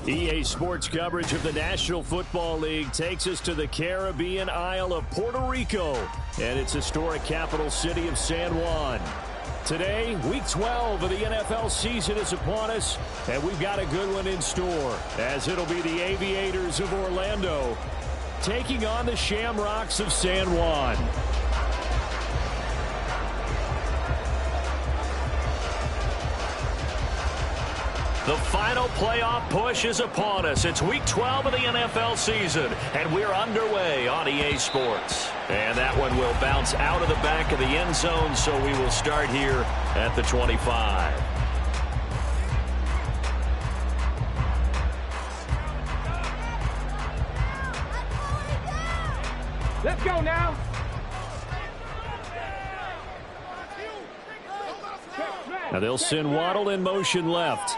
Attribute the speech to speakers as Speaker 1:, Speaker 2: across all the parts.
Speaker 1: EA Sports coverage of the National Football League takes us to the Caribbean Isle of Puerto Rico and its historic capital city of San Juan. Today, Week 12 of the NFL season is upon us, and we've got a good one in store, as it'll be the Aviators of Orlando taking on the Shamrocks of San Juan. The final playoff push is upon us. It's Week 12 of the NFL season, and we're underway on EA Sports. And that one will bounce out of the back of the end zone, so we will start here at the 25.
Speaker 2: Let's go now.
Speaker 1: Now they'll send Waddle in motion left.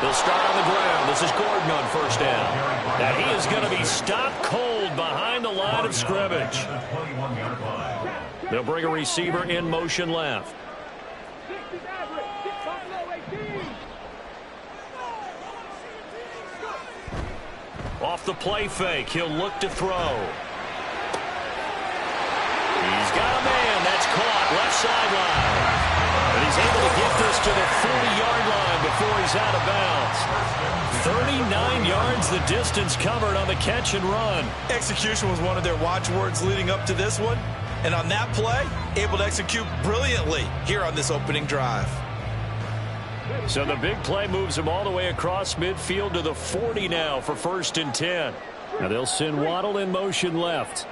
Speaker 1: They'll start on the ground. This is Gordon on first down. Now he is going to be stopped cold behind the line of scrimmage. They'll bring a receiver in motion left. Off the play fake, he'll look to throw. He's got a man. That's caught left sideline. And he's able to get this to the 40-yard line before he's out of bounds. 39 yards the distance covered on the catch and run.
Speaker 3: Execution was one of their watchwords leading up to this one. And on that play, able to execute brilliantly here on this opening drive.
Speaker 1: So the big play moves him all the way across midfield to the 40 now for 1st and 10. Now they'll send Waddle in motion left.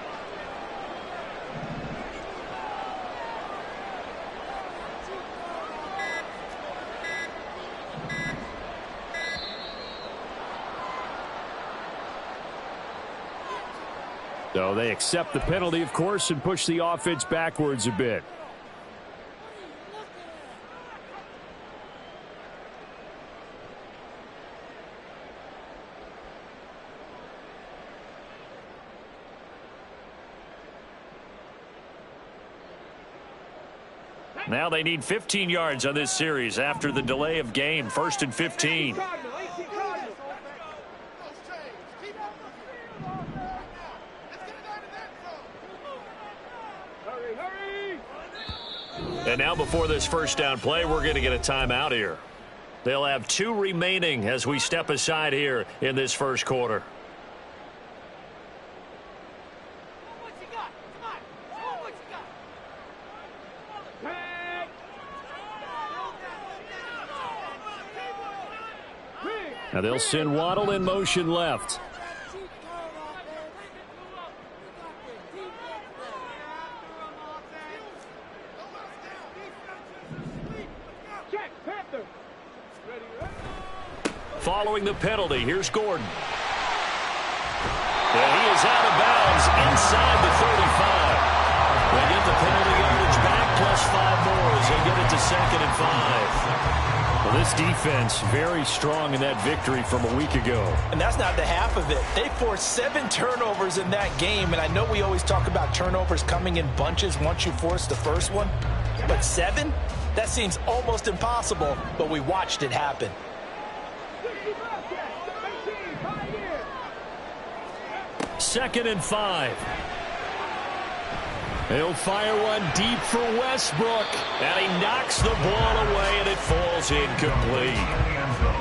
Speaker 1: So they accept the penalty, of course, and push the offense backwards a bit. Now they need 15 yards on this series after the delay of game. 1st and 15. And now before this first down play, we're going to get a timeout here. They'll have 2 remaining as we step aside here in this first quarter. Now they'll send Waddle in motion left. Following the penalty, here's Gordon. And he is out of bounds inside the 35. They get the penalty yardage back plus 5 more as they get it to 2nd and 5. Well, this defense very strong in that victory from a week ago.
Speaker 3: And that's not the half of it. They forced 7 turnovers in that game, and I know we always talk about turnovers coming in bunches once you force the first one, but 7? That seems almost impossible, but we watched it happen.
Speaker 1: Second and 5. He'll fire one deep for Westbrook, and he knocks the ball away, and it falls incomplete.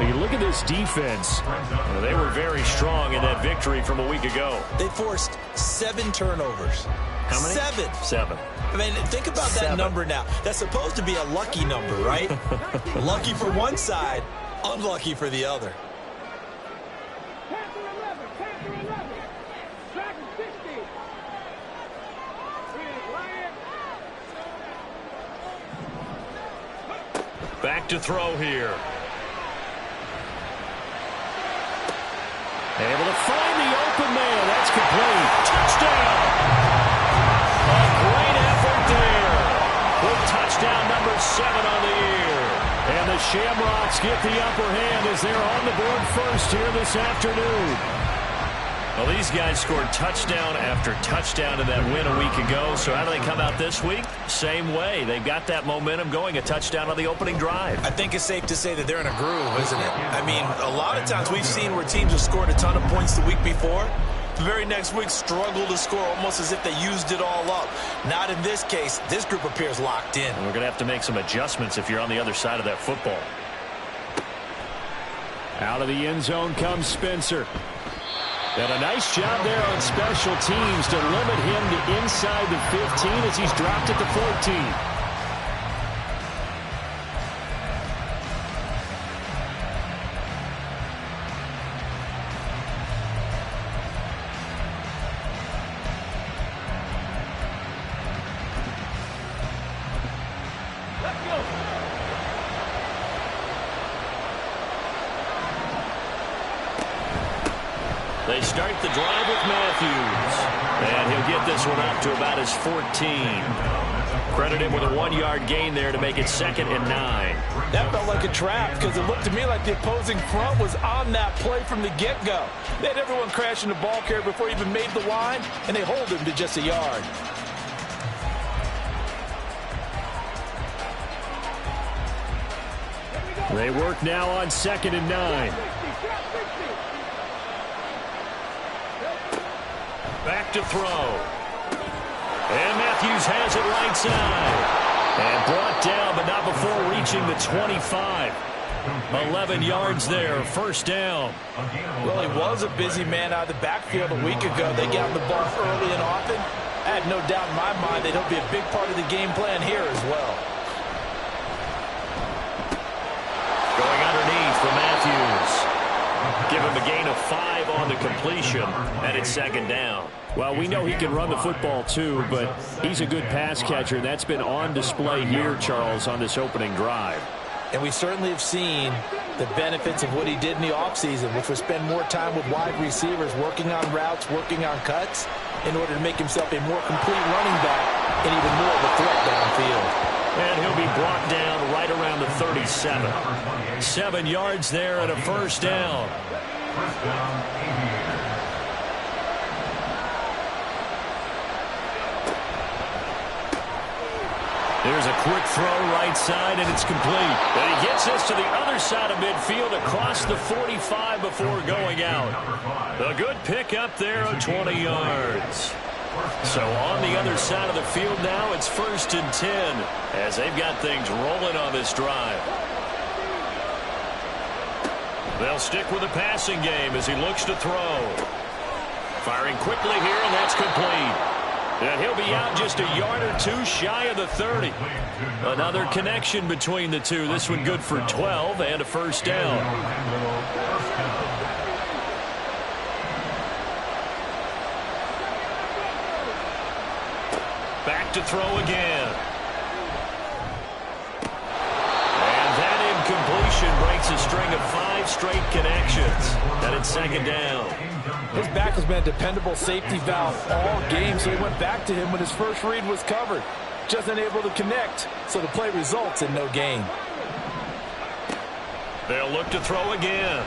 Speaker 1: You look at this defense. They were very strong in that victory from a week ago.
Speaker 3: They forced 7 turnovers.
Speaker 1: How many?
Speaker 3: 7.
Speaker 1: 7.
Speaker 3: I mean, think about that number now. That's supposed to be a lucky number, right? Lucky for one side, unlucky for the other.
Speaker 1: Back to throw here. Able to find the open man. That's complete. Touchdown. A great effort there. With touchdown number 7 on the year. And the Shamrocks get the upper hand as they're on the board first here this afternoon. Well, these guys scored touchdown after touchdown in that win a week ago. So how do they come out this week? Same way. They've got that momentum going, a touchdown on the opening drive.
Speaker 3: I think it's safe to say that they're in a groove, isn't it? I mean, a lot of times we've seen where teams have scored a ton of points the week before. The very next week struggle to score almost as if they used it all up. Not in this case. This group appears locked in.
Speaker 1: And we're going to have to make some adjustments if you're on the other side of that football. Out of the end zone comes Spencer. And a nice job there on special teams to limit him to inside the 15 as he's dropped at the 14. They start the drive with Matthews. And he'll get this one up to about his 14. Credit him with a 1-yard gain there to make it 2nd and 9.
Speaker 3: That felt like a trap because it looked to me like the opposing front was on that play from the get-go. They had everyone crashing the ball carrier before he even made the line, and they hold him to just a yard.
Speaker 1: They work now on 2nd and 9. Back to throw. And Matthews has it right side. And brought down, but not before reaching the 25. 11 yards there, 1st down.
Speaker 3: Well, he was a busy man out of the backfield a week ago. They got the ball early and often. I had no doubt in my mind that he'll be a big part of the game plan here as well.
Speaker 1: Going underneath for Matthews. Give him a gain of 5 on the completion, and it's 2nd down. Well, we know he can run the football too, but he's a good pass catcher. That's been on display here, Charles, on this opening drive.
Speaker 3: And we certainly have seen the benefits of what he did in the offseason, which was spend more time with wide receivers, working on routes, working on cuts, in order to make himself a more complete running back and even more of a threat downfield.
Speaker 1: And he'll be brought down right around the 37. 7 yards there and a 1st down. There's a quick throw right side, and it's complete. And he gets us to the other side of midfield across the 45 before going out. A good pickup there of 20 yards. So on the other side of the field now, it's 1st and 10 as they've got things rolling on this drive. They'll stick with the passing game as he looks to throw. Firing quickly here, and that's complete. And he'll be out just a yard or 2 shy of the 30. Another connection between the two. This one good for 12 and a 1st down. Back to throw again. And that incompletion breaks a string of 5 straight connections. And it's 2nd down.
Speaker 3: His back has been a dependable safety valve all game, so he went back to him when his first read was covered. Just unable to connect, so the play results in no gain.
Speaker 1: They'll look to throw again.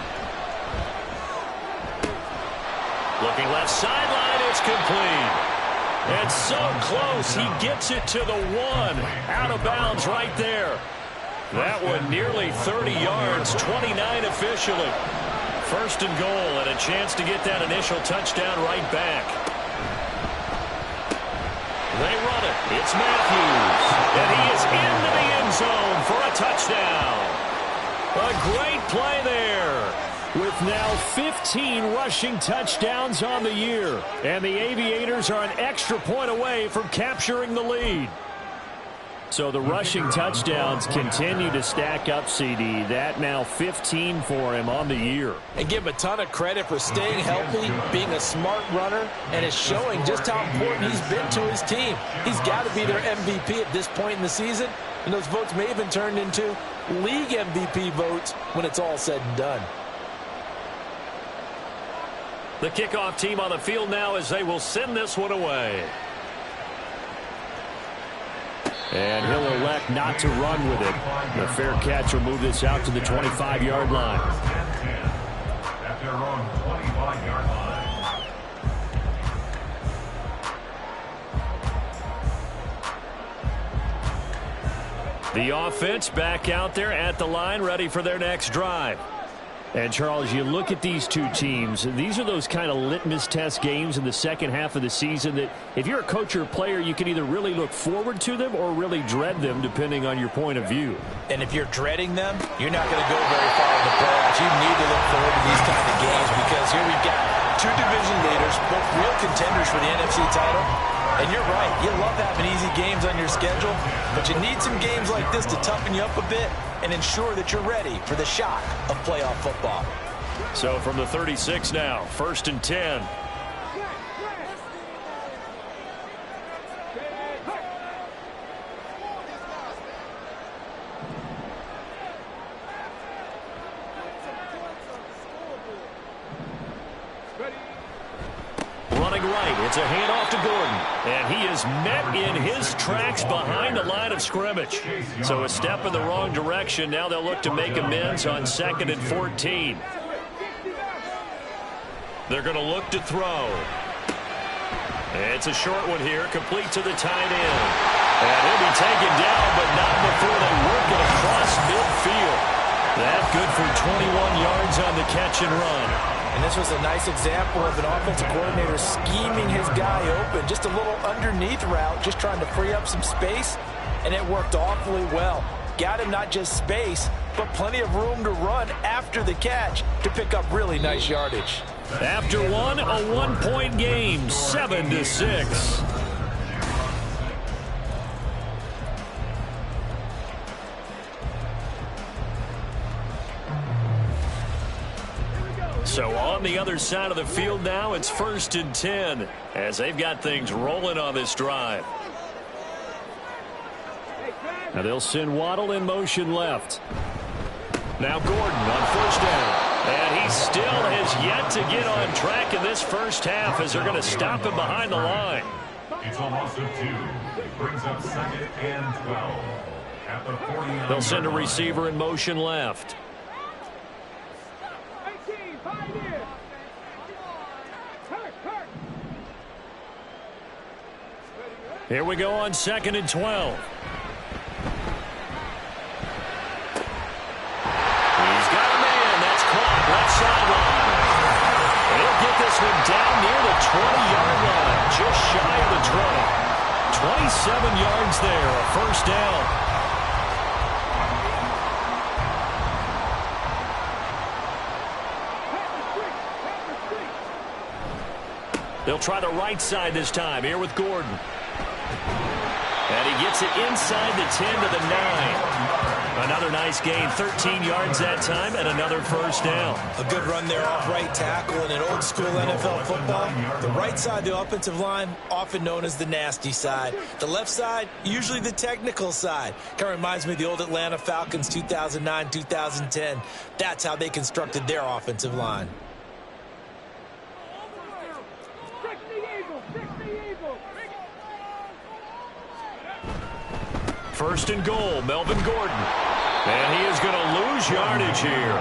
Speaker 1: Looking left sideline, it's complete. It's so close, he gets it to the 1. Out of bounds right there. That one nearly 30 yards, 29 officially. 1st and goal, and a chance to get that initial touchdown right back. They run it. It's Matthews. And he is into the end zone for a touchdown. A great play there. With now 15 rushing touchdowns on the year. And the Aviators are an extra point away from capturing the lead. So the rushing touchdowns continue to stack up, CD. That now 15 for him on the year.
Speaker 3: And give him a ton of credit for staying healthy, being a smart runner, and it's showing just how important he's been to his team. He's got to be their MVP at this point in the season, and those votes may even turn into league MVP votes when it's all said and done.
Speaker 1: The kickoff team on the field now as they will send this one away. And he'll elect not to run with it. The fair catch will move this out to the 25-yard line. The offense back out there at the line, ready for their next drive. And, Charles, you look at these two teams, these are those kind of litmus test games in the second half of the season that if you're a coach or a player, you can either really look forward to them or really dread them, depending on your point of view.
Speaker 3: And if you're dreading them, you're not going to go very far in the playoffs. You need to look forward to these kind of games because here we've got two division leaders, both real contenders for the NFC title. And you're right, you love having easy games on your schedule, but you need some games like this to toughen you up a bit and ensure that you're ready for the shock of playoff football.
Speaker 1: So from the 36 now, 1st and 10. Running right, it's a handoff to Gordon. And he is met in his tracks behind the line of scrimmage. So a step in the wrong direction. Now they'll look to make amends on 2nd and 14. They're going to look to throw. It's a short one here, complete to the tight end. And he'll be taken down, but not before they work it across midfield. That good for 21 yards on the catch and run.
Speaker 3: And this was a nice example of an offensive coordinator scheming his guy open. Just a little underneath route, just trying to free up some space, and it worked awfully well. Got him not just space, but plenty of room to run after the catch to pick up really nice yardage.
Speaker 1: After one, a 1-point game, 7-6. So on the other side of the field now, it's 1st and 10 as they've got things rolling on this drive. Now they'll send Waddle in motion left. Now Gordon on 1st down. And he still has yet to get on track in this first half as they're going to stop him behind the line.
Speaker 2: It's a loss of 2. It brings up 2nd and 12. At the 49.
Speaker 1: They'll send a receiver in motion left. Here we go on 2nd and 12. He's got a man. That's caught left sideline. He'll get this one down near the 20-yard line, just shy of the 20. 27 yards there, a 1st down. They'll try the right side this time, here with Gordon. And he gets it inside the 10 to the 9. Another nice gain, 13 yards that time, and another 1st down.
Speaker 3: A good run there off right tackle in an old school NFL football. The right side of the offensive line, often known as the nasty side. The left side, usually the technical side. Kind of reminds me of the old Atlanta Falcons 2009-2010. That's how they constructed their offensive line.
Speaker 1: 1st and goal, Melvin Gordon. And he is going to lose yardage here.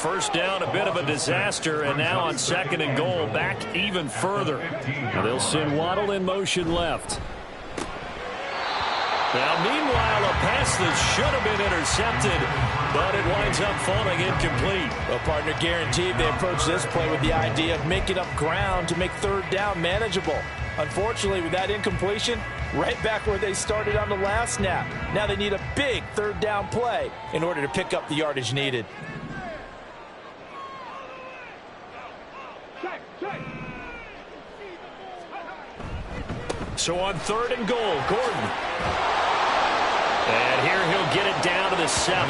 Speaker 1: 1st down, a bit of a disaster, and now on 2nd and goal, back even further. Now they'll send Waddle in motion left. Now, meanwhile, a pass that should have been intercepted, but it winds up falling incomplete.
Speaker 3: Well, partner, guaranteed they approach this play with the idea of making up ground to make 3rd down manageable. Unfortunately, with that incompletion, right back where they started on the last snap. Now they need a big 3rd down play in order to pick up the yardage needed.
Speaker 1: So on 3rd and goal, Gordon. And here he'll get it down to the 7.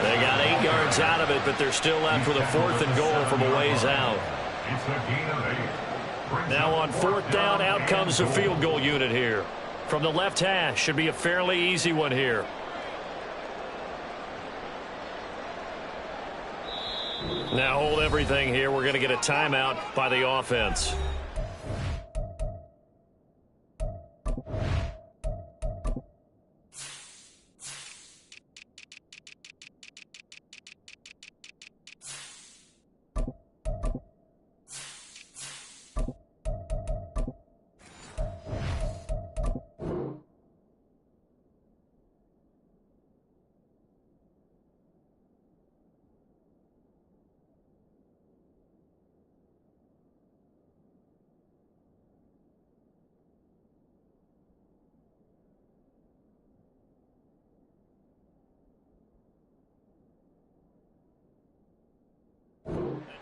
Speaker 1: They got 8 yards out of it, but they're still left with a 4th and goal from a ways out. Now on 4th down, out comes the field goal unit here. From the left hash, should be a fairly easy one here. Now hold everything here. We're going to get a timeout by the offense.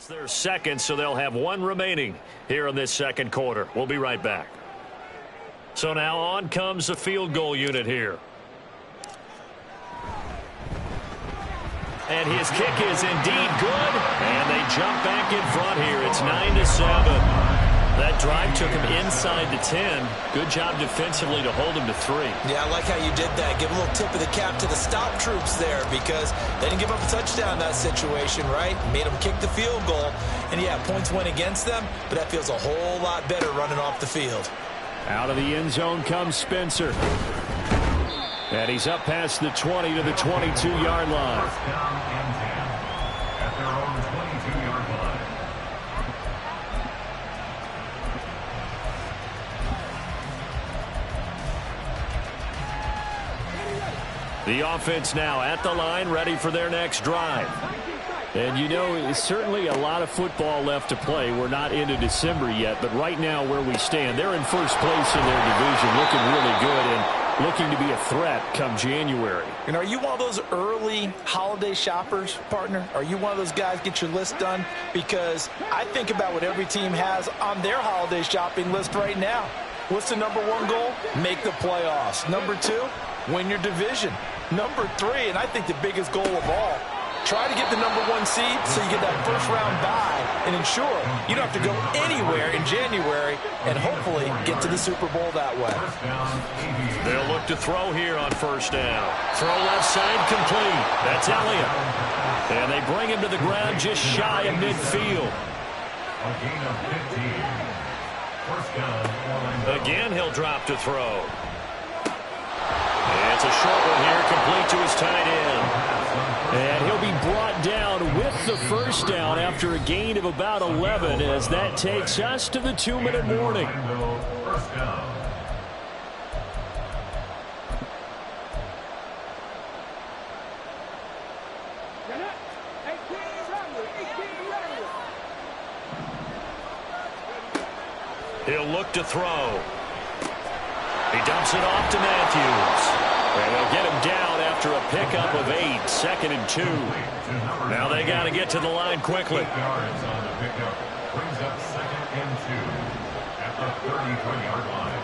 Speaker 1: It's their second, so they'll have one remaining here in this second quarter. We'll be right back. So now on comes the field goal unit here. And his kick is indeed good. And they jump back in front here. It's 9-7. That drive took him inside the 10. Good job defensively to hold him to 3.
Speaker 3: Yeah, I like how you did that. Give a little tip of the cap to the stop troops there because they didn't give up a touchdown in that situation, right? Made them kick the field goal. And, yeah, points went against them, but that feels a whole lot better running off the field.
Speaker 1: Out of the end zone comes Spencer. And he's up past the 20 to the 22-yard line.
Speaker 2: First down and 10 at their own 22-yard line.
Speaker 1: The offense now at the line, ready for their next drive. And you know, it's certainly a lot of football left to play. We're not into December yet, but right now where we stand, they're in first place in their division, looking really good and looking to be a threat come January.
Speaker 3: And are you one of those early holiday shoppers, partner? Are you one of those guys get your list done? Because I think about what every team has on their holiday shopping list right now. What's the number one goal? Make the playoffs. Number 2, win your division. Number 3, and I think the biggest goal of all, try to get the number 1 seed so you get that first-round bye and ensure you don't have to go anywhere in January and hopefully get to the Super Bowl that way.
Speaker 1: They'll look to throw here on first down. Throw left side complete. That's Elliott. And they bring him to the ground just shy of midfield.
Speaker 2: A gain of 15. First down.
Speaker 1: Again, he'll drop to throw. And it's a short one here, complete to his tight end. And he'll be brought down with the first down after a gain of about 11 as that takes us to the 2-minute warning.
Speaker 2: First down.
Speaker 1: He'll look to throw. He dumps it off to Matthews. And they'll get him down after a pickup of 8, 2nd and 2. Now they got to get to the line quickly.
Speaker 2: 8 yards on the pickup. Brings up 2nd and 2 at the 33-yard line.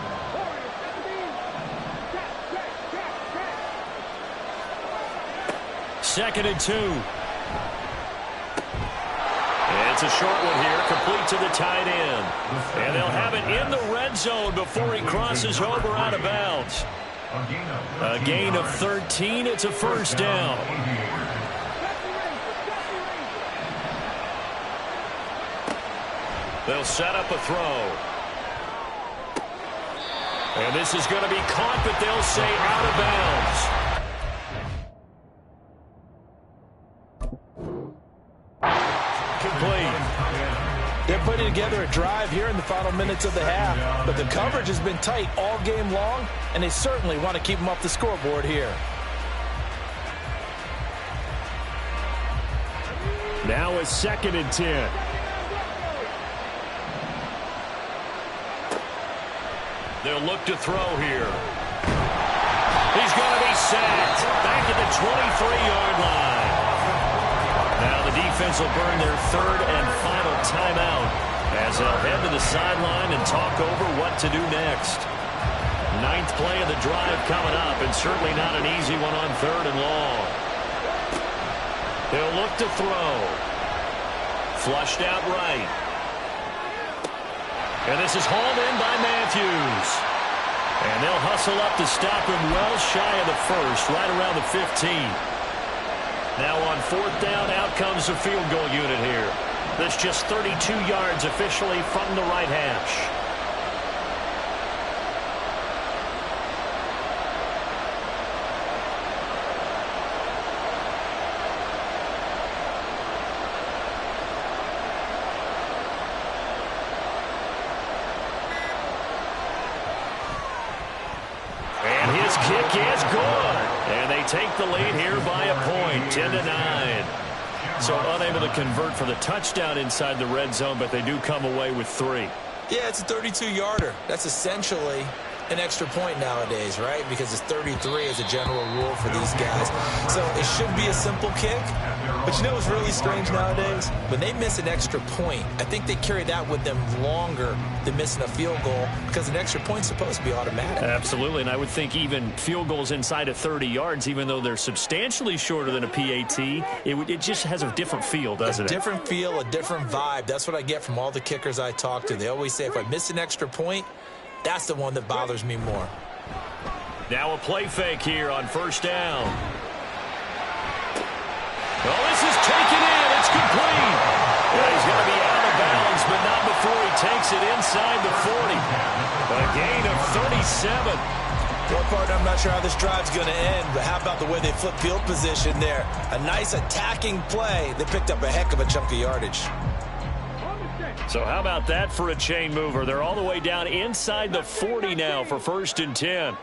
Speaker 1: Second and 2. And it's a short one here, complete to the tight end. And they'll have it in the red zone before he crosses over out of bounds. A gain of 13. It's a first down. They'll set up a throw. And this is going to be caught, but they'll say out of bounds.
Speaker 3: They're putting together a drive here in the final minutes of the half, but the coverage has been tight all game long, and they certainly want to keep them off the scoreboard here.
Speaker 1: Now it's 2nd and 10. They'll look to throw here. He's going to be sacked back at the 23-yard line. Now the defense will burn their 3rd and final timeout as they'll head to the sideline and talk over what to do next. 9th play of the drive coming up, and certainly not an easy one on 3rd and long. He'll look to throw. Flushed out right. And this is hauled in by Matthews. And they'll hustle up to stop him well shy of the 1st, right around the 15. Now on 4th down, out comes the field goal unit here. That's just 32 yards officially from the right hash. And his kick is good. And they take the lead here by a point, 10-9. So unable to convert for the touchdown inside the red zone, but they do come away with 3.
Speaker 3: Yeah, it's a 32-yarder. That's essentially an extra point nowadays, right? Because it's 33 as a general rule for these guys. So it should be a simple kick. But you know what's really strange nowadays? When they miss an extra point, I think they carry that with them longer than missing a field goal because an extra point's supposed to be automatic.
Speaker 1: Absolutely, and I would think even field goals inside of 30 yards, even though they're substantially shorter than a PAT, it just has a different feel, doesn't it?
Speaker 3: A different feel, a different vibe. That's what I get from all the kickers I talk to. They always say if I miss an extra point, that's the one that bothers me more.
Speaker 1: Now a play fake here on first down. Oh, this is taken in. It's complete. Yeah, he's going to be out of bounds, but not before he takes it inside the 40. A gain of 37.
Speaker 3: Well, partner, I'm not sure how this drive's going to end, but how about the way they flip field position there? A nice attacking play. They picked up a heck of a chunk of yardage.
Speaker 1: So how about that for a chain mover? They're all the way down inside the 40 now for first and 10.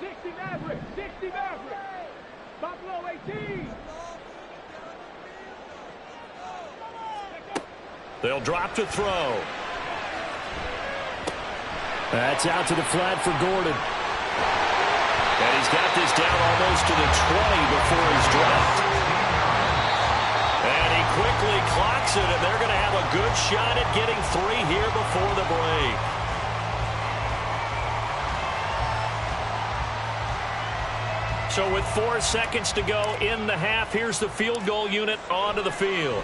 Speaker 4: 60 Maverick. Buffalo 18.
Speaker 1: They'll drop to throw. That's out to the flat for Gordon. And he's got this down almost to the 20 before he's dropped. And he quickly clocks it, and they're going to have a good shot at getting 3 here before the break. So with 4 seconds to go in the half, here's the field goal unit onto the field.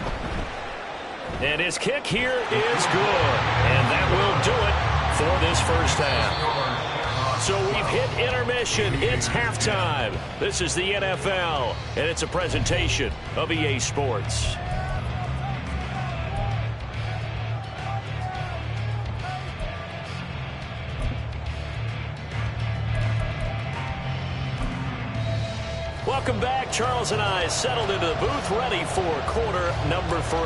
Speaker 1: And his kick here is good. And that will do it for this first half. So we've hit intermission. It's halftime. This is the NFL, and it's a presentation of EA Sports. Welcome back. Charles and I settled into the booth, ready for quarter number 3.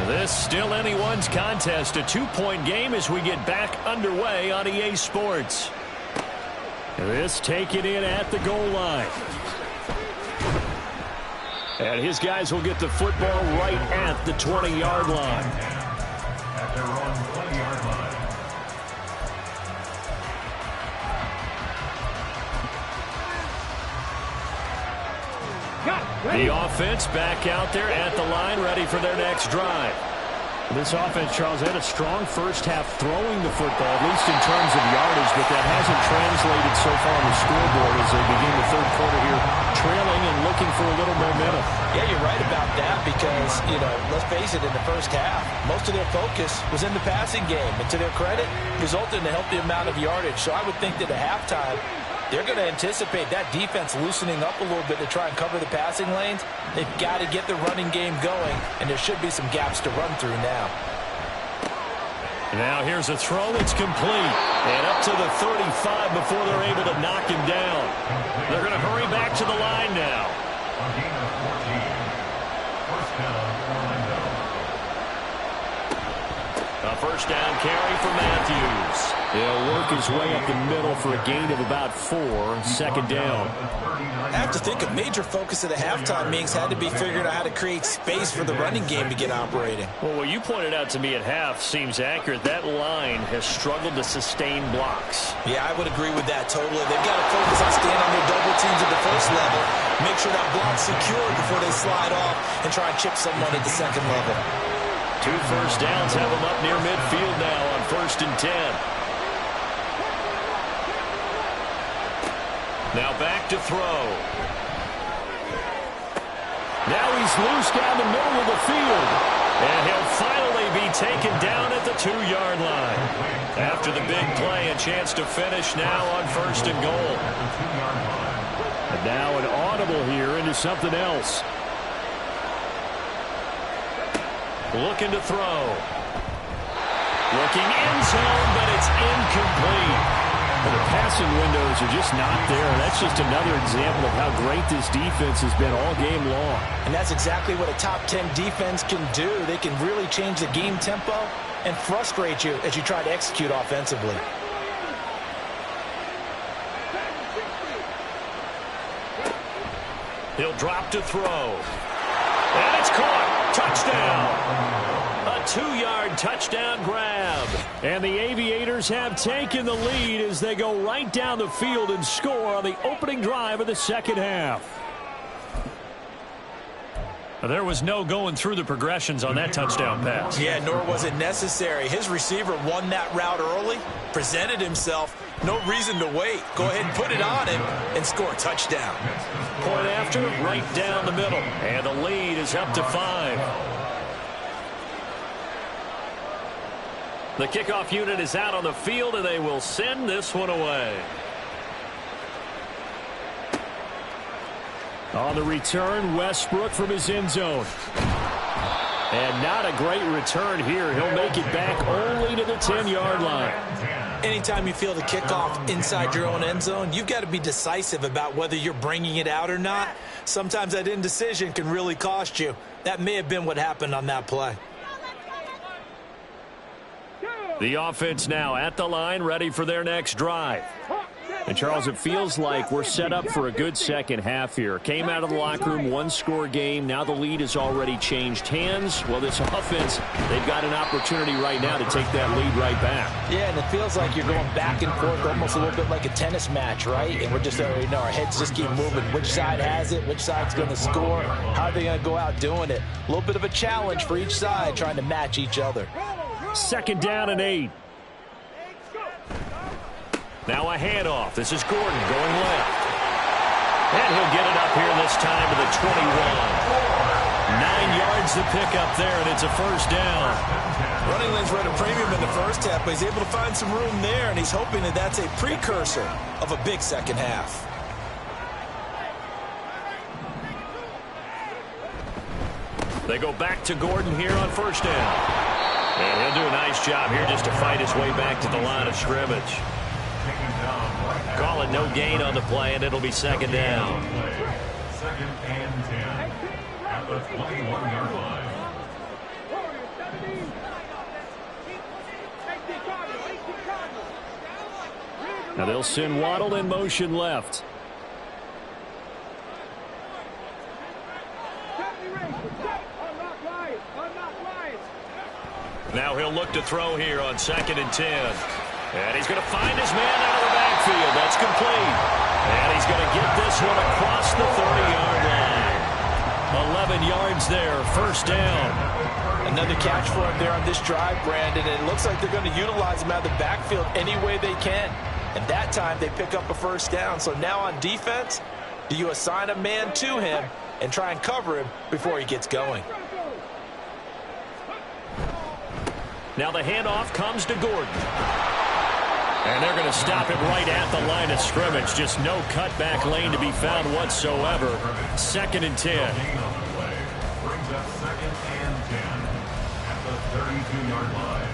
Speaker 1: This still anyone's contest, a 2-point game as we get back underway on EA Sports. This taken in at the goal line. And his guys will get the football right at the 20-yard line.
Speaker 2: At their own 20-yard line.
Speaker 1: The offense back out there at the line, ready for their next drive. This offense, Charles, had a strong first half throwing the football, at least in terms of yardage, but that hasn't translated so far on the scoreboard as they begin the third quarter here, trailing and looking for a little momentum.
Speaker 3: Yeah, you're right about that because, let's face it, in the first half, most of their focus was in the passing game. And to their credit, resulted in a healthy amount of yardage. So I would think that at halftime, they're going to anticipate that defense loosening up a little bit to try and cover the passing lanes. They've got to get the running game going, and there should be some gaps to run through now.
Speaker 1: Now here's a throw. It's complete. And up to the 35 before they're able to knock him down. They're going to hurry back to the line now.
Speaker 2: A gain of 14. First down, Orlando.
Speaker 1: A first down carry for Matthews. He'll work his way up the middle for a gain of about 4. Second down.
Speaker 3: I have to think a major focus of the halftime meetings had to be figuring out how to create space for the running game to get operating.
Speaker 1: Well, what you pointed out to me at half seems accurate. That line has struggled to sustain blocks.
Speaker 3: Yeah, I would agree with that totally. They've got to focus on staying on their double teams at the first level, make sure that block's secure before they slide off, and try and chip someone at the second level.
Speaker 1: 2 first downs have them up near midfield now on first and 10. Now back to throw. Now he's loose down the middle of the field. And he'll finally be taken down at the 2-yard line. After the big play, a chance to finish now on first and goal. And now an audible here into something else. Looking to throw. Looking end zone, but it's incomplete. And the passing windows are just not there. That's just another example of how great this defense has been all game long.
Speaker 3: And that's exactly what a top 10 defense can do. They can really change the game tempo and frustrate you as you try to execute offensively. He'll drop to throw.
Speaker 1: And it's caught. Touchdown. A A 2-yard touchdown grab. And the Aviators have taken the lead as they go right down the field and score on the opening drive of the second half.
Speaker 5: There was no going through the progressions on that touchdown pass.
Speaker 3: Yeah, nor was it necessary. His receiver won that route early, presented himself. No reason to wait. Go ahead and put it on him and score a touchdown.
Speaker 1: Point after, right down the middle. And the lead is up to 5. The kickoff unit is out on the field, and they will send this one away. On the return, Westbrook from his end zone. And not a great return here. He'll make it back only to the 10-yard line.
Speaker 3: Anytime you feel the kickoff inside your own end zone, you've got to be decisive about whether you're bringing it out or not. Sometimes that indecision can really cost you. That may have been what happened on that play.
Speaker 1: The offense now at the line, ready for their next drive. And, Charles, it feels like we're set up for a good second half here. Came out of the locker room, one-score game. Now the lead has already changed hands. Well, this offense, they've got an opportunity right now to take that lead right back.
Speaker 3: Yeah, and it feels like you're going back and forth almost a little bit like a tennis match, right? And we're just, our heads just keep moving. Which side has it? Which side's going to score? How are they going to go out doing it? A little bit of a challenge for each side trying to match each other.
Speaker 1: 2nd down and 8. Now a handoff. This is Gordon going left. And he'll get it up here this time to the 21. 9 yards to pick up there, and it's a first down.
Speaker 3: Running lanes were at a premium in the first half, but he's able to find some room there, and he's hoping that that's a precursor of a big second half.
Speaker 1: They go back to Gordon here on first down. And he'll do a nice job here just to fight his way back to the line of scrimmage. Call it no gain on the play, and it'll be 2nd down.
Speaker 2: 2nd and 10 at the 21-yard line.
Speaker 1: Now they'll send Waddle in motion left. Now he'll look to throw here on 2nd and 10. And he's going to find his man out of the backfield. That's complete. And he's going to get this one across the 30-yard line. 11 yards there, first down.
Speaker 3: Another catch for him there on this drive, Brandon. And it looks like they're going to utilize him out of the backfield any way they can. And that time they pick up a first down. So now on defense, do you assign a man to him and try and cover him before he gets going?
Speaker 1: Now the handoff comes to Gordon. And they're going to stop him right at the line of scrimmage. Just no cutback lane to be found whatsoever. 2nd and 10.
Speaker 2: Brings up 2nd and 10 at the 32-yard line.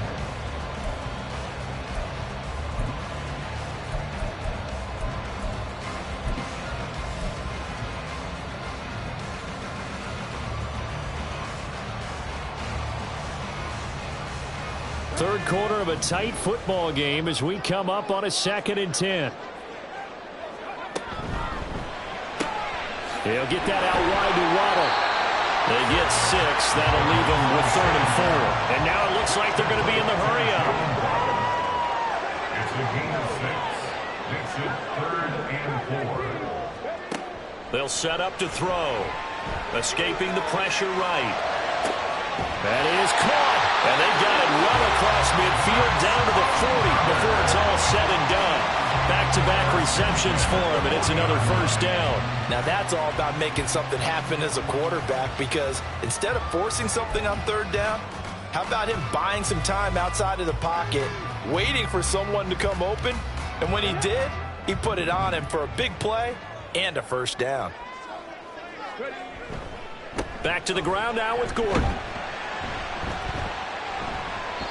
Speaker 1: Third quarter of a tight football game as we come up on a 2nd and 10. He'll get that out wide to Waddle. They get 6. That'll leave them with 3rd and 4. And now it looks like they're going to be in the hurry-up.
Speaker 2: It's a gain of 6. Makes it 3rd and 4.
Speaker 1: They'll set up to throw. Escaping the pressure right. That is caught. And they got it well across midfield down to the 40 before it's all said and done. Back-to-back receptions for him, and it's another first down.
Speaker 3: Now that's all about making something happen as a quarterback, because instead of forcing something on 3rd down, how about him buying some time outside of the pocket, waiting for someone to come open, and when he did, he put it on him for a big play and a first down.
Speaker 1: Back to the ground now with Gordon.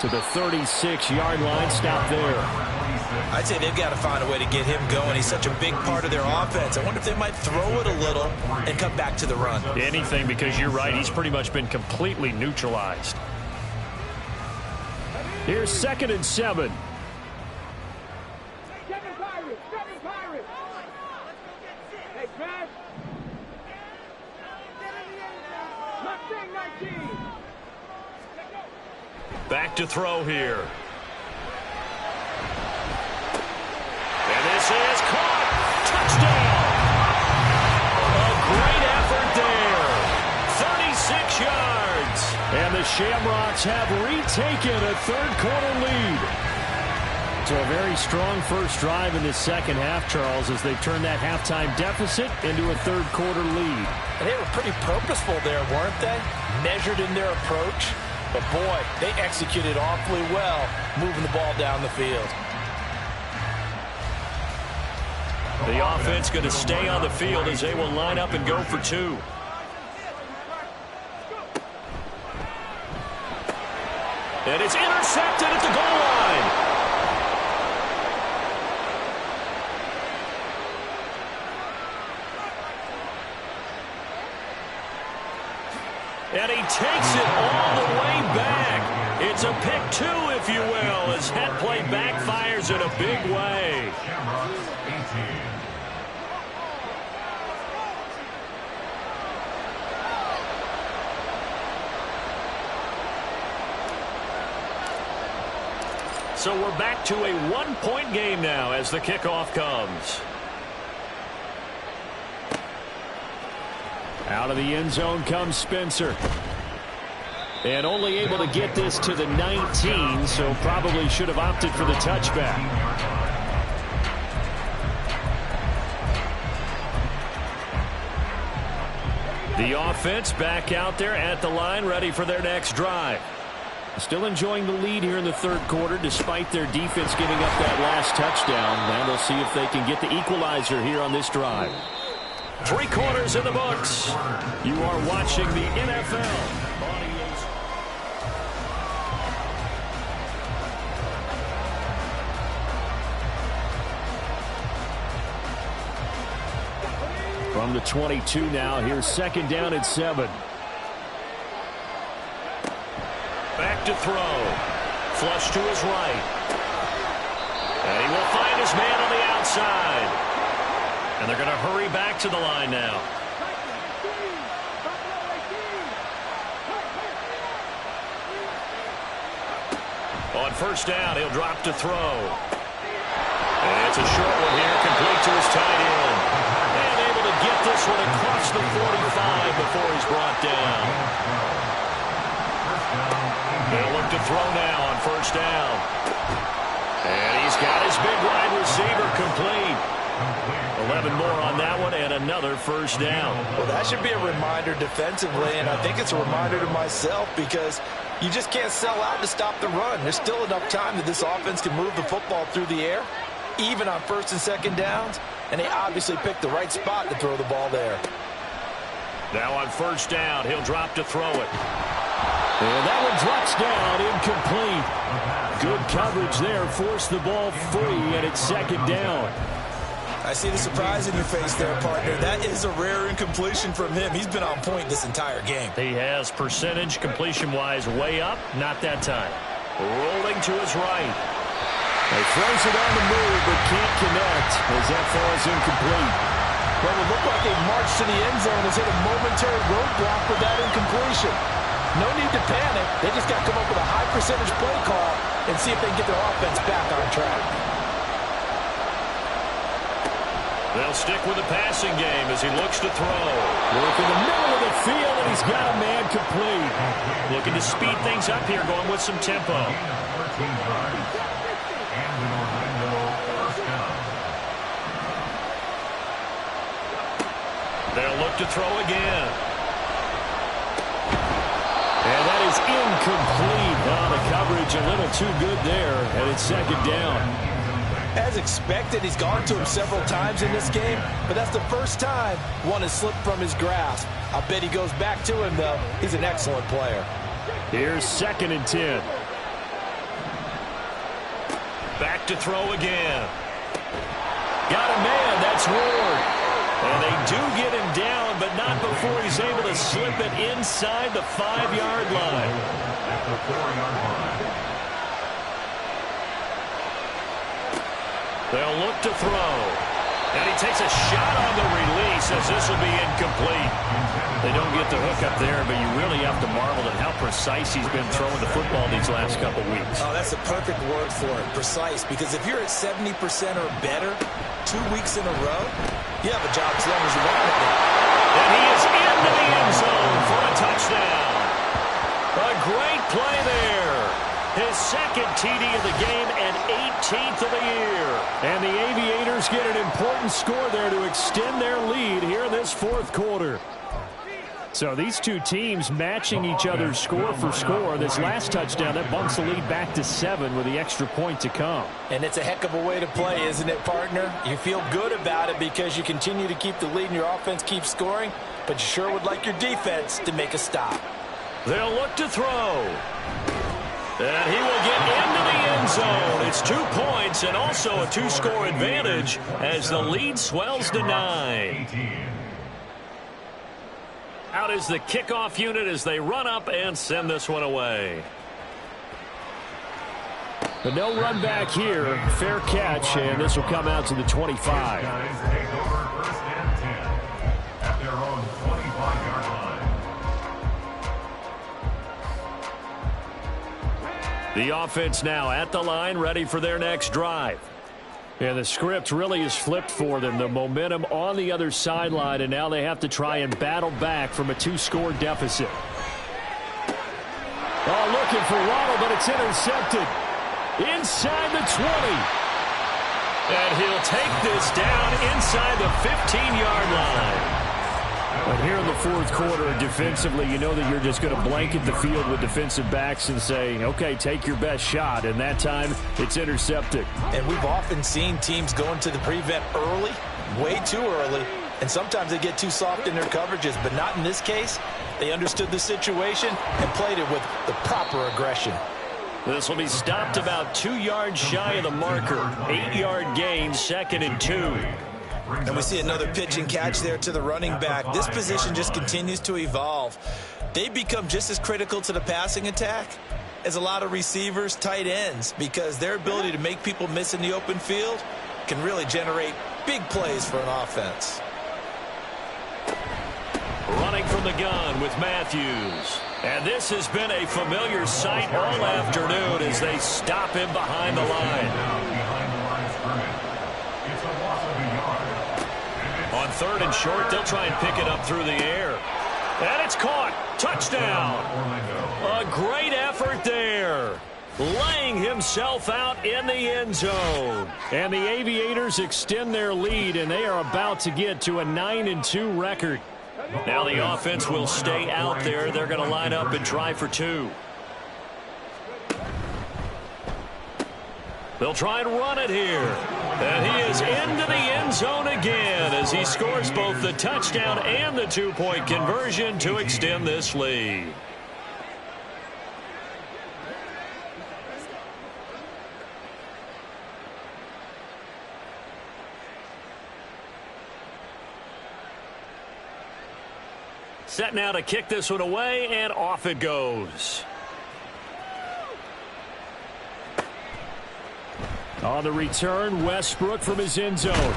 Speaker 1: To the 36-yard line, stop there.
Speaker 3: I'd say they've got to find a way to get him going. He's such a big part of their offense. I wonder if they might throw it a little and come back to the run.
Speaker 5: Anything, because you're right. He's pretty much been completely neutralized.
Speaker 1: Here's 2nd and 7. Back to throw here. And this is caught. Touchdown. A great effort there. 36 yards. And the Shamrocks have retaken a third-quarter lead. So a very strong first drive in the second half, Charles, as they've turned that halftime deficit into a third-quarter lead.
Speaker 3: And they were pretty purposeful there, weren't they? Measured in their approach. But, boy, they executed awfully well moving the ball down the field.
Speaker 1: The offense going to stay on the field as they will line up and go for two. And it's intercepted at the goal line. And he takes it all the way back. It's a pick two, if you will, as that play backfires in a big way. So we're back to a one-point game now as the kickoff comes. Out of the end zone comes Spencer. And only able to get this to the 19, so probably should have opted for the touchback. The offense back out there at the line, ready for their next drive. Still enjoying the lead here in the third quarter, despite their defense giving up that last touchdown. Now they'll see if they can get the equalizer here on this drive. 3 quarters in the books. You are watching the NFL. From the 22 now, here's second down and 7. Back to throw. Flush to his right. And he will find his man on the outside. And they're going to hurry back to the line now. On first down, he'll drop to throw. And it's a short one here, complete to his tight end. And able to get this one across the 45 before he's brought down. They'll look to throw now on first down. And he's got his big wide receiver complete. 11 more on that one and another first down.
Speaker 3: Well, that should be a reminder defensively, and I think it's a reminder to myself because you just can't sell out to stop the run. There's still enough time that this offense can move the football through the air, even on first and second downs, and they obviously picked the right spot to throw the ball there.
Speaker 1: Now on first down, he'll drop to throw it. And that one drops down, incomplete. Good coverage there, forced the ball free, and it's second down.
Speaker 3: I see the surprise in your face there, partner. That is a rare incompletion from him. He's been on point this entire game.
Speaker 1: He has percentage completion-wise way up, not that time. Rolling to his right. He throws it on the move, but can't connect as that falls incomplete.
Speaker 3: Well, it looked like a march to the end zone has hit a momentary roadblock with that incompletion. No need to panic. They just got to come up with a high percentage play call and see if they can get their offense back on track.
Speaker 1: They'll stick with the passing game as he looks to throw. Work in the middle of the field, and he's got a man complete. Looking to speed things up here, going with some tempo. They'll look to throw again. And that is incomplete. Oh, the coverage a little too good there, and it's second down.
Speaker 3: As expected, he's gone to him several times in this game, but that's the first time one has slipped from his grasp. I bet he goes back to him, though. He's an excellent player.
Speaker 1: Here's second and 10. Back to throw again. Got a man, that's Ward. And they do get him down, but not before he's able to slip it inside the 5-yard line.
Speaker 2: At the 4-yard line.
Speaker 1: They'll look to throw. And he takes a shot on the release as this will be incomplete. They don't get the hook up there, but you really have to marvel at how precise he's been throwing the football these last couple weeks.
Speaker 3: Oh, that's a perfect word for it, precise, because if you're at 70% or better 2 weeks in a row, you have a job as long as you want it.
Speaker 1: And he is into the end zone for a touchdown. A great play there. His second TD of the game and 18th of the year. And the Aviators get an important score there to extend their lead here in this fourth quarter. So these two teams matching each other's score for score. This last touchdown, that bumps the lead back to 7 with the extra point to come.
Speaker 3: And it's a heck of a way to play, isn't it, partner? You feel good about it because you continue to keep the lead and your offense keeps scoring, but you sure would like your defense to make a stop.
Speaker 1: They'll look to throw. And he will get into the end zone. It's 2 points and also a 2-score advantage as the lead swells to 9. Out is the kickoff unit as they run up and send this one away. But no run back here. Fair catch, and this will come out to the 25.
Speaker 2: Guys take over first and 10 at their own 25-yard line.
Speaker 1: The offense now at the line, ready for their next drive. And the script really is flipped for them. The momentum on the other sideline, and now they have to try and battle back from a 2-score deficit. Oh, looking for Waddle, but it's intercepted. Inside the 20. And he'll take this down inside the 15-yard line. But here in the fourth quarter, defensively, you know that you're just going to blanket the field with defensive backs and say, okay, take your best shot. And that time, it's intercepted.
Speaker 3: And we've often seen teams go into the prevent early, way too early, and sometimes they get too soft in their coverages, but not in this case. They understood the situation and played it with the proper aggression.
Speaker 1: This will be stopped about 2 yards shy of the marker. 8-yard gain, 2nd and 2.
Speaker 3: And we see another pitch and catch there to the running back. This position just continues to evolve. They become just as critical to the passing attack as a lot of receivers, tight ends, because their ability to make people miss in the open field can really generate big plays for an offense.
Speaker 1: Running from the gun with Matthews. And this has been a familiar sight all afternoon as they stop him behind the line. On 3rd and short, they'll try and pick it up through the air. And it's caught. Touchdown. A great effort there. Laying himself out in the end zone. And the Aviators extend their lead, and they are about to get to a 9-2 record. Now the offense will stay out there. They're going to line up and try for 2. They'll try and run it here. And he is into the end zone again as he scores both the touchdown and the 2-point conversion to extend this lead. Set now to kick this one away, and off it goes. On the return, Westbrook from his end zone.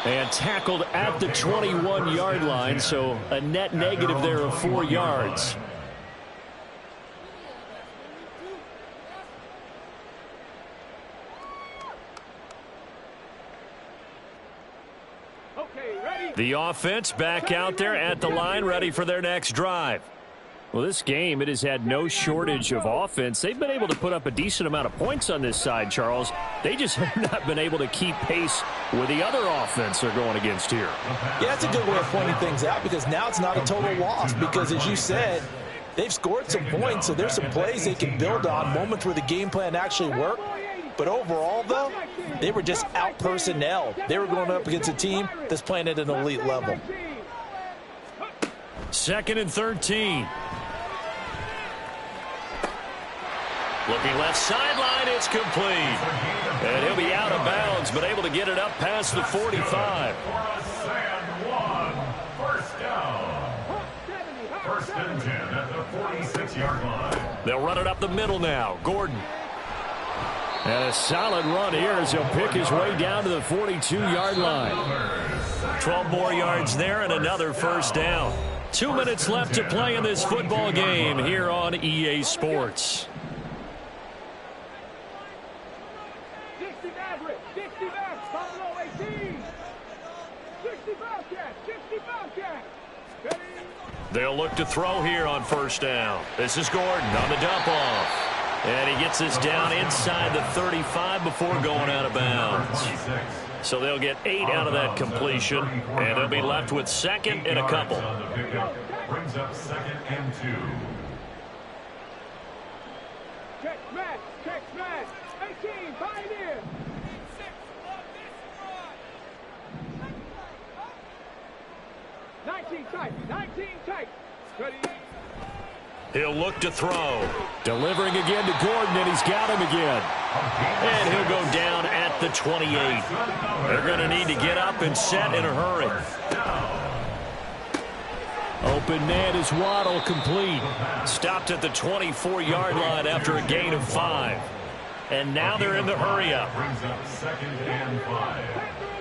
Speaker 1: And tackled at the 21-yard line, so a net negative there of 4 yards. The offense back out there at the line, ready for their next drive. Well, this game, it has had no shortage of offense. They've been able to put up a decent amount of points on this side, Charles. They just have not been able to keep pace with the other offense they're going against here.
Speaker 3: Yeah, that's a good way of pointing things out because now it's not a total loss because, as you said, they've scored some points, so there's some plays they can build on, moments where the game plan actually worked. But overall, though, they were just out-personnel. They were going up against a team that's playing at an elite level.
Speaker 1: 2nd and 13. Looking left sideline, it's complete. And he'll be out of bounds, but able to get it up past the 45.
Speaker 2: First down. 1st and 10 at the 46-yard line.
Speaker 1: They'll run it up the middle now. Gordon. And a solid run here as he'll pick his way down to the 42-yard line.
Speaker 5: 12 more yards there and another first down. 2 minutes left to play in this football game here on EA Sports.
Speaker 4: 60 Maverick, 60 back, Buffalo 18. 60 Bobcat, 60 Bobcat. Ready?
Speaker 5: They'll look to throw here on first down. This is Gordon on the dump off. And he gets this down inside the 35 before going out of bounds. So they'll get 8 out of that completion, and they'll be left with second and a couple.
Speaker 2: Brings up 2nd and 2.
Speaker 4: Check smash, 18, Pioneer. 19 tight, ready?
Speaker 5: He'll look to throw.
Speaker 1: Delivering again to Gordon, and he's got him again.
Speaker 5: And he'll go down at the 28. They're going to need to get up and set in a hurry.
Speaker 1: Open man is Waddle, complete.
Speaker 5: Stopped at the 24-yard line after a gain of 5. And now they're in the hurry up.
Speaker 2: Brings up 2nd and 5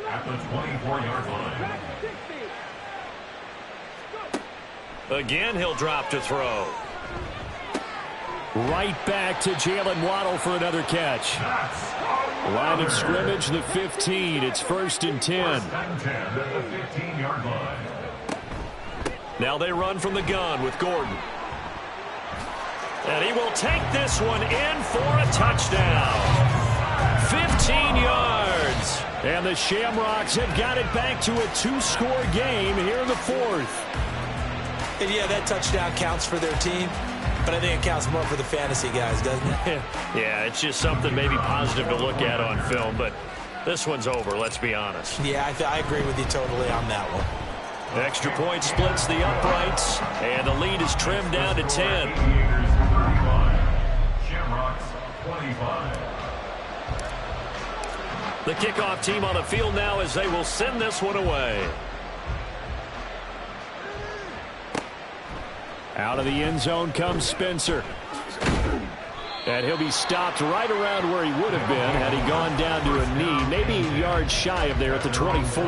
Speaker 2: at the 24-yard line.
Speaker 5: Again, he'll drop to throw.
Speaker 1: Right back to Jalen Waddle for another catch. Line of scrimmage, the 15. It's 1st and 10.
Speaker 2: 1st and 10 at the 15-yard line.
Speaker 5: Now they run from the gun with Gordon. And he will take this one in for a touchdown. 15 yards.
Speaker 1: And the Shamrocks have got it back to a 2-score game here in the 4th.
Speaker 3: And yeah, that touchdown counts for their team, but I think it counts more for the fantasy guys, doesn't it?
Speaker 5: Yeah, it's just something maybe positive to look at on film, but this one's over, let's be honest.
Speaker 3: Yeah, I agree with you totally on that one.
Speaker 5: Extra point splits the uprights, and the lead is trimmed down to 10.
Speaker 2: Aviators 35. Shamrocks 25.
Speaker 5: The kickoff team on the field now as they will send this one away.
Speaker 1: Out of the end zone comes Spencer. And he'll be stopped right around where he would have been had he gone down to a knee, maybe a yard shy of there at the 24.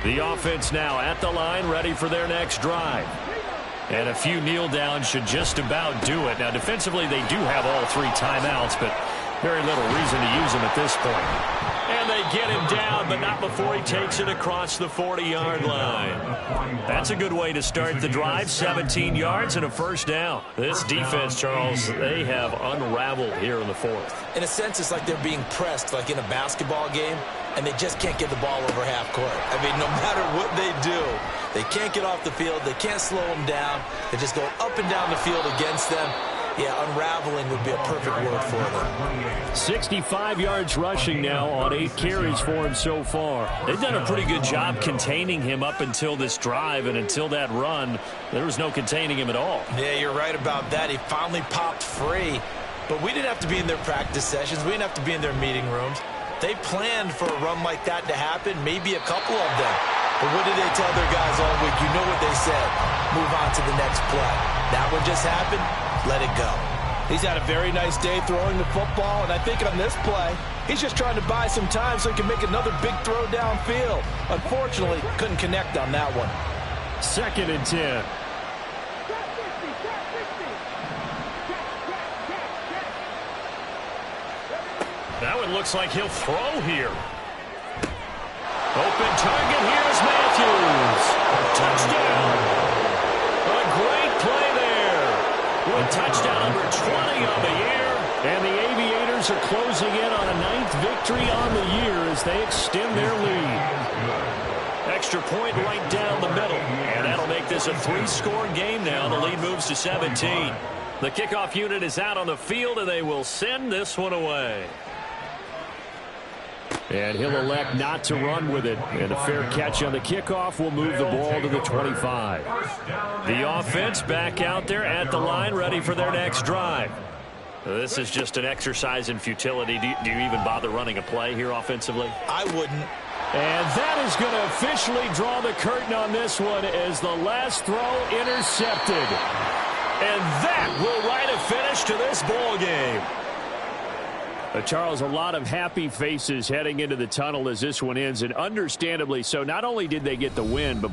Speaker 1: The offense now at the line, ready for their next drive. And a few kneel downs should just about do it. Now, defensively, they do have all 3 timeouts, but very little reason to use them at this point. And they get him down, but not before he takes it across the 40-yard line. That's a good way to start the drive. 17 yards and a first down. This defense, Charles, they have unraveled here in the 4th.
Speaker 3: In a sense, it's like they're being pressed, like in a basketball game, and they just can't get the ball over half court. I mean, no matter what they do, they can't get off the field. They can't slow them down. They're just going up and down the field against them. Yeah, unraveling would be a perfect word for them.
Speaker 1: 65 yards rushing now on 8 carries for him so far.
Speaker 5: They've done a pretty good job containing him up until this drive, and until that run, there was no containing him at all.
Speaker 3: Yeah, you're right about that. He finally popped free, but we didn't have to be in their practice sessions. We didn't have to be in their meeting rooms. They planned for a run like that to happen, maybe a couple of them. But what did they tell their guys all week? You know what they said. Move on to the next play. That one just happened. Let it go. He's had a very nice day throwing the football, and I think on this play, he's just trying to buy some time so he can make another big throw downfield. Unfortunately, couldn't connect on that one.
Speaker 1: 2nd and 10.
Speaker 5: That one looks like he'll throw here. Open target, here's Matthews. Touchdown. A great play there. With touchdown number 20 on the year.
Speaker 1: And the Aviators are closing in on a 9th victory on the year as they extend their lead.
Speaker 5: Extra point right down the middle. And that'll make this a 3-score game now. The lead moves to 17. The kickoff unit is out on the field, and they will send this one away.
Speaker 1: And he'll elect not to run with it. And a fair catch on the kickoff will move the ball to the 25.
Speaker 5: The offense back out there at the line, ready for their next drive. This is just an exercise in futility. Do you even bother running a play here offensively?
Speaker 3: I wouldn't.
Speaker 1: And that is going to officially draw the curtain on this one as the last throw intercepted.
Speaker 5: And that will write a finish to this ball game.
Speaker 1: Charles, a lot of happy faces heading into the tunnel as this one ends, and understandably so. Not only did they get the win, but